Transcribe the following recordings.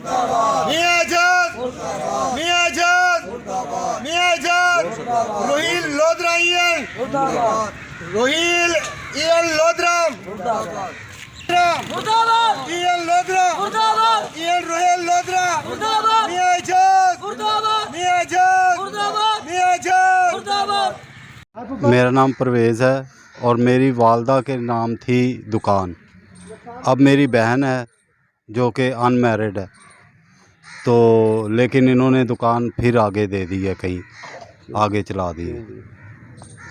मियाजाद मियाजाद मियाजाद रोहिल लोधरा इयन रोहिल इयन लोधरा इयन लोधरा इयन रोहिल लोधरा मियाजाद मियाजाद मियाजाद। मेरा नाम परवेज़ है और मेरी वालदा के नाम थी दुकान। अब मेरी बहन है जो कि अनमैरिड है, तो लेकिन इन्होंने दुकान फिर आगे दे दी है, कहीं आगे चला दी है।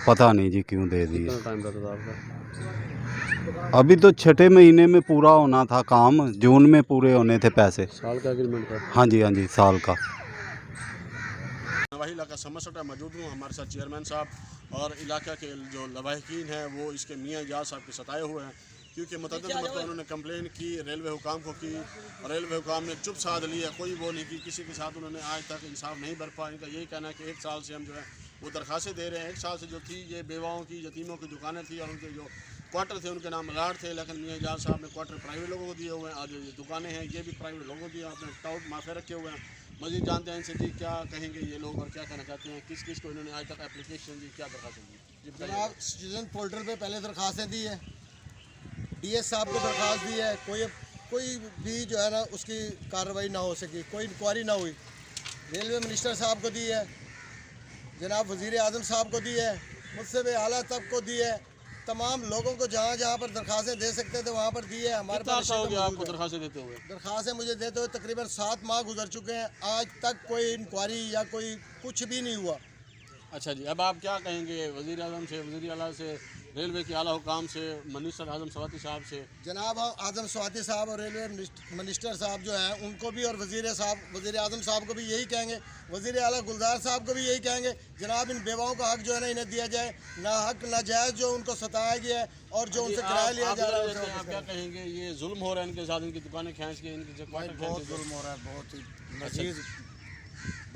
पता नहीं जी क्यों दे दी है। अभी तो छठे महीने में पूरा होना था काम, जून में पूरे होने थे पैसे। साल का एग्रीमेंट था। हाँ जी साल का। नवाही इलाका समसटा मौजूद हूँ। हमारे साथ चेयरमैन साहब और इलाका के जो लवाहिकीन हैं वो इसके मियाँ जाज साहब के सताए हुए हैं, क्योंकि मुतअद्दिद मरतबा उन्होंने कंप्लेन की, रेलवे हुकाम को की और रेलवे हुकाम ने चुप साध लिया, कोई वो नहीं की, किसी के साथ उन्होंने आज तक इंसाफ नहीं बरपा। इनका यही कहना है कि 1 साल से हम जो है वो दरखास्तें दे रहे हैं। 1 साल से जो थी ये बेवाओं की, यतीमों की दुकानें थी और उनके जो क्वार्टर थे उनके नाम अलाट थे, लेकिन मियाँ जाज साहब ने क्वार्टर प्राइवेट लोगों को दिए हुए हैं और जो ये दुकानें हैं ये भी प्राइवेट लोगों को दिए, अपने टाउट माफिया रखे हुए हैं। मज़ीद जानते हैं इनसे जी क्या कहेंगे ये लोग और क्या कहना चाहते हैं, किस किस को इन्होंने आज तक एप्लीकेशन दी, क्या दरखास्त दी। जनाब सिटीजन पोर्टल पे पहले दरखास्तें दी है, डीएस साहब को दरखास्त दी है, कोई भी जो है ना उसकी कार्रवाई ना हो सकी, कोई इंक्वायरी ना हुई। रेलवे मिनिस्टर साहब को दी है, जनाब वज़ीर आज़म साहब को दी है, मुझसे भी आला तक को दी है, तमाम लोगों को जहाँ जहाँ पर दरखास्तें दे सकते थे वहाँ पर दी है। हमारे पास आपको दरखास्तें देते हुए दरखास्तें मुझे देते हुए तकरीबन 7 माह गुजर चुके हैं, आज तक कोई इंक्वायरी या कोई कुछ भी नहीं हुआ। अच्छा जी, अब आप क्या कहेंगे वज़ीर आज़म से, वज़ीर आला से, रेलवे के आला हुकाम से, मिनिस्टर आज़म स्वाति साहब से? जनाब आज़म स्वाति साहब और रेलवे मिनिस्टर साहब जो हैं उनको भी और वज़ीर आज़म साहब को भी यही कहेंगे, वज़ीर आला गुलजार साहब को भी यही कहेंगे, जनाब इन बेवाओं का हक जो है ना इन्हें दिया जाए, ना हक नाजायज़ जो उनको सताया गया है और जो उनसे किराया लिया जा रहा है। आप क्या कहेंगे, ये जुल्म हो रहा है इनके साथ, इनकी दुकानें खींच के, इनकी बहुत जुल्म हो रहा है, बहुत ही मज़ीद।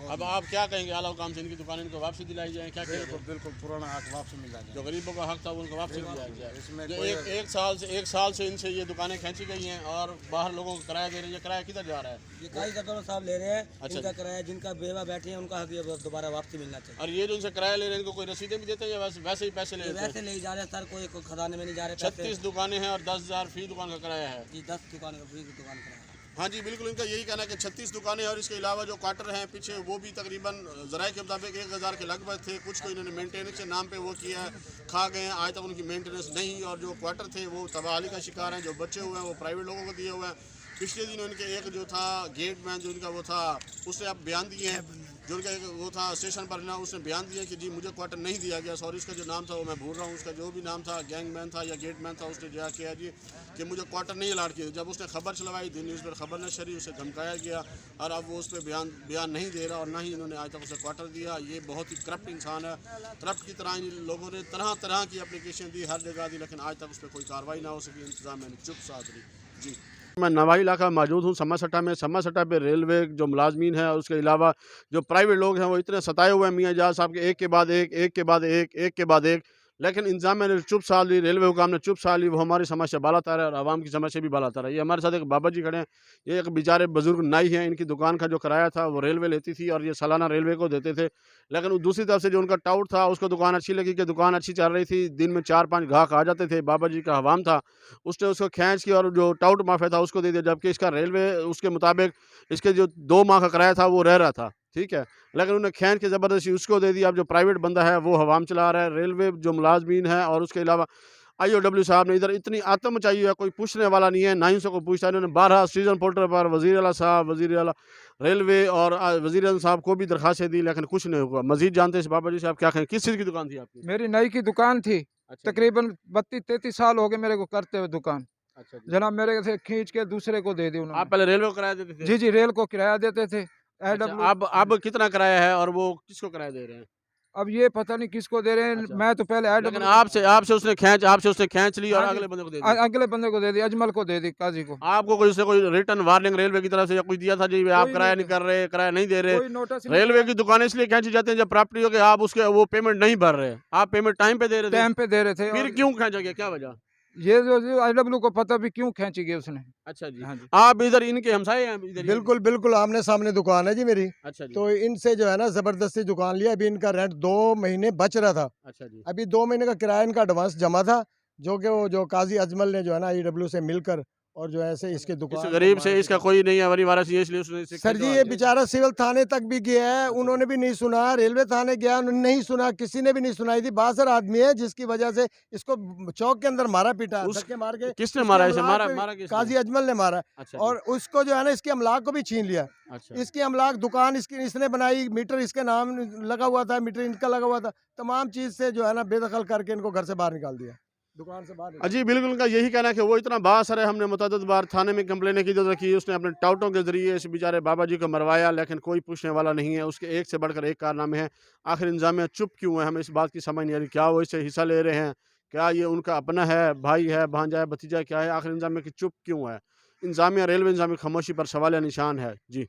अब आप क्या कहेंगे आला हुकाम से, इनकी दुकानें इनको वापसी दिलाई जाए, क्या कहेंगे? बिल्कुल पुराना हक वापस मिल जाए, जो गरीबों का हक था वो उनको वापसी दिया जाए। इसमें जो एक साल से इनसे ये दुकानें खींची गई हैं और बाहर लोगों को किराया दे रही है, किराया किधर जा रहा है? ये काई साहब ले रहे हैं। अच्छा, इनका किराया, जिनका बेवा बैठे हैं उनका हक ये दोबारा वापसी मिलना चाहिए। और ये जो उनसे किराया ले रहे हैं इनको कोई रसीदें भी देते हैं या वैसे ही पैसे ले लेते हैं? वैसे ले जा रहे हैं सर, कोई खजाने में नहीं जा रहे। 36 दुकानें हैं और 10,000 फी दुकान का किराया है जी, 10 दुकान का फ्री दुकान का। हाँ जी बिल्कुल, इनका यही कहना है कि 36 दुकानें और इसके अलावा जो क्वार्टर हैं पीछे वो भी तकरीबन ज़राए के मुताबिक 1,000 के लगभग थे। कुछ को इन्होंने मेंटेनेंस के नाम पे वो किया है, खा गए हैं, आज तक उनकी मेंटेनेंस नहीं। और जो क्वार्टर थे वो तबाही का शिकार हैं, जो बचे हुए हैं वो प्राइवेट लोगों को दिए हुए हैं। पिछले दिन उनके एक जो था गेट मैन जो उनका वो था, उसने अब बयान दिए हैं, जो उनका एक वो था स्टेशन पर ना, उसने बयान दिया कि जी मुझे क्वार्टर नहीं दिया गया, सॉरी इसका जो नाम था वो मैं भूल रहा हूँ, उसका जो भी नाम था गैंग मैन था या गेट मैन था, उसने जो किया जी कि मुझे क्वार्टर नहीं अलाट किया। जब उसने खबर चलवाई, दी न्यूज़ पर खबर नशरी, उसे धमकाया गया और अब वो उस पर बयान नहीं दे रहा और ना ही इन्होंने आज तक उसे क्वार्टर दिया। ये बहुत ही करप्ट इंसान है, करप्ट की तरह इन लोगों ने तरह तरह की एप्लीकेशन दी, हर जगह दी, लेकिन आज तक उस पर कोई कार्रवाई ना हो सकी। इंतजाम मैंने चुप साध ली। जी मैं नवाही इलाका में मौजूद हूँ, समसटा में। समसटा पे रेलवे जो मुलाजमीन हैं और उसके अलावा जो प्राइवेट लोग हैं वो इतने सताए हुए हैं मियाँ जाज साहब के, एक के बाद एक, लेकिन इंतजाम ने चुप साध ली, रेलवे हुकाम ने चुप साध ली। वो हमारी समझ से बाला तार है और आवाम की समझ से भी बाला तार है। ये हमारे साथ एक बाबा जी खड़े हैं, ये एक बेचारे बुजुर्ग नाई हैं, इनकी दुकान का जो किराया था वो रेलवे लेती थी और ये सालाना रेलवे को देते थे। लेकिन दूसरी तरफ से जो उनका टाउट था उसको दुकान अच्छी लगी कि दुकान अच्छी चल रही थी, दिन में 4-5 ग्राहक आ जाते थे, बाबा जी का हवाम था, उसने उसको खींच के और जो टाउट माफिया था उसको दे दिया, जबकि इसका रेलवे उसके मुताबिक इसके जो 2 माह का किराया था वो रह रहा था, ठीक है, लेकिन उन्हें खींच के ज़बरदस्ती उसको दे दिया। अब जो प्राइवेट बंदा है वो हवाम चला रहा है, रेलवे जो मुलाजमीन है और उसके अलावा IOW साहब ने इधर इतनी आत्म मचाई है, कोई पूछने वाला नहीं है, ना ही को पूछता है। इन्होंने 12 सीजन पोर्टल पर वज़ीर आला साहब, वज़ीर आला रेलवे और वज़ीर आज़म साहब को भी दरखास्तें दी, लेकिन कुछ नहीं हुआ। मजीद जानते हैं इस बाबा जी से, आप क्या कहें, किस चीज़ की दुकान थी आपकी? मेरी नई की दुकान थी। अच्छा तकरीबन 32-33 साल हो गए मेरे को करते हुए दुकान। अच्छा जी। जनाब मेरे से खींच के दूसरे को दे दी आप उन्होंने। पहले रेलवे को किराया देते थे? जी रेल को किराया देते थे। अच्छा, IW अब कितना किराया है और वो किसको किराया दे रहे हैं? अब ये पता नहीं किसको दे रहे हैं। अच्छा। मैं तो पहले लेकिन IW आपसे उसने खींच ली और हाँ जी। अगले बंदे को दे दी। अगले बंदे को दे दी, अजमल को दे दी, काजी को। आपको कोई उसने कोई रिटर्न वार्निंग रेलवे की तरफ से या कुछ दिया था जी आप कोई किराया नहीं नहीं कर रहे, किराया नहीं दे रहे? कोई नोटिस नहीं रेलवे की दुकानें इसलिए खींची जाती हैं जब प्रॉपर्टी हो गई आप उसके वो पेमेंट नहीं भर रहे, आप पेमेंट टाइम पे दे रहे थे, टाइम पे दे रहे थे। फिर और क्यों खींचा गया, क्या वजह? ये जो IW को पता भी क्यों खींची गई उसने। अच्छा जी, हाँ जी। आप इधर इनके हमसाए हैं इधर ही? बिल्कुल बिल्कुल आमने सामने दुकान है जी मेरी। अच्छा जी, तो इनसे जो है ना ज़बरदस्ती दुकान लिया। अभी इनका रेंट 2 महीने बच रहा था। अच्छा जी, अभी 2 महीने का किराया इनका एडवांस जमा था, जो कि वो जो काजी अजमल ने जो है ना IW से मिलकर और जो है ऐसे इसके इस दुकान को गरीब मार से इसका दिया। कोई नहीं है वरी वारस, ये इसलिए उसने इसे सर जी खरीदवा ये दिया। बेचारा सिविल थाने तक भी गया है, उन्होंने भी नहीं सुना। रेलवे थाने गया, उन्होंने नहीं सुना, किसी ने भी नहीं सुनाई थी। बासर आदमी है जिसकी वजह से इसको चौक के अंदर मारा पीटा, उस धक्के मार के। किसने इसके मारा इसे? अमलाक मारा पे मारा किसने? काजी अजमल ने मारा। अच्छा और उसको जो है ना इसके अमलाक को भी छीन लिया। अच्छा इसकी अमलाक दुकान इसकी इसने बनाई, मीटर इसके नाम लगा हुआ था, मीटर इनका लगा हुआ था। तमाम चीज़ से जो है ना बेदखल करके इनको घर से बाहर निकाल दिया, दुकान से बाहर निकाल अजी बिल्कुल उनका यही कहना है कि वो इतना बासर है। हमने मुतअद्दिद बार थाने में कंप्लेनें की तो रखी, उसने अपने टाउटों के ज़रिए इस बेचारे बाबा जी को मरवाया, लेकिन कोई पूछने वाला नहीं है। उसके एक से बढ़कर एक कारनामे हैं। आखिर इंतज़ामिया चुप क्यों है? हमें इस बात की समझ नहीं आ रही। क्या वो इससे हिस्सा ले रहे हैं? क्या ये उनका अपना है, भाई है, भांजा है, भतीजा क्या है? आखिर इंतज़ामिया की चुप क्यों है? इंतज़ामिया, रेलवे इंतज़ामिया की खामोशी पर सवालिया निशान है। जी।